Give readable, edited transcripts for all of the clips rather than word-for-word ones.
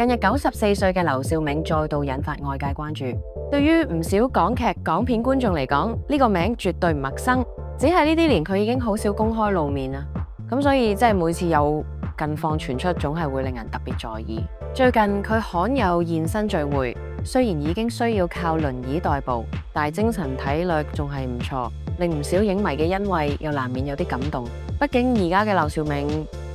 近日94歲嘅劉兆銘再度引發外界關注。對於唔少港劇、港片觀眾嚟講，呢個名絕對唔陌生。只係呢啲年佢已經好少公開露面啦，咁所以即係每次有近況傳出，總係會令人特別在意。最近佢罕有現身聚會，雖然已經需要靠輪椅代步，但係精神體力仲係唔錯，令唔少影迷嘅欣慰又難免有啲感動。畢竟而家嘅劉兆銘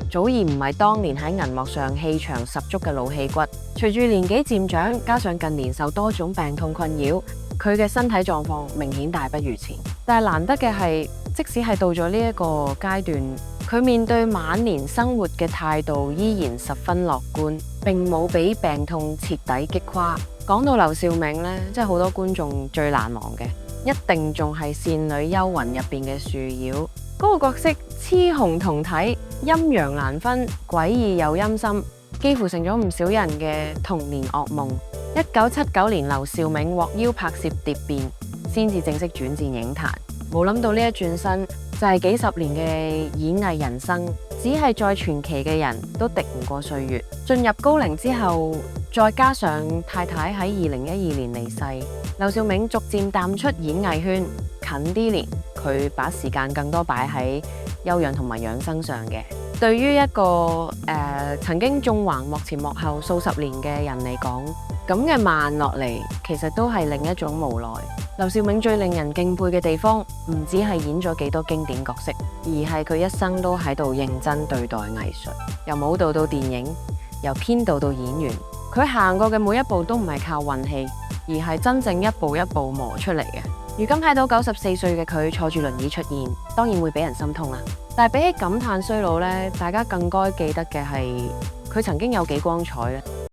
早已唔係當年喺銀幕上氣場十足嘅老戲骨，隨住年紀漸長，加上近年受多種病痛困擾，佢嘅身體狀況明顯大不如前。但係難得嘅係，即使係到咗呢一個階段，佢面對晚年生活嘅態度依然十分樂觀，並冇俾病痛徹底擊垮。講到劉兆銘呢，即係好多觀眾最難忘嘅，一定仲係《倩女幽魂》入邊嘅樹妖嗰個角色，雌雄同體，陰陽難分，詭異又陰森，幾乎成咗唔少人嘅童年噩夢。1979年，劉兆銘獲邀拍攝《蝶變》，先至正式轉戰影壇。冇諗到呢一轉身就係幾十年嘅演藝人生，只係再傳奇嘅人都敵唔過歲月。進入高齡之後，再加上太太喺2012年離世，劉兆銘逐漸淡出演藝圈。近啲年，佢把時間更多擺喺休養同埋養生上嘅。對於一個曾經縱橫幕前幕後數十年嘅人嚟講，咁嘅慢落嚟，其實都係另一種無奈。劉兆銘最令人敬佩嘅地方，唔止係演咗幾多經典角色，而係佢一生都喺度認真對待藝術，由舞蹈到電影，由編導到演員，佢行過嘅每一步都唔係靠運氣，而係真正一步一步磨出嚟嘅。如今睇到94歲嘅佢坐住輪椅出現，當然會俾人心痛啦。但係比起感嘆衰老呢，大家更該記得嘅係佢曾經有幾光彩咧。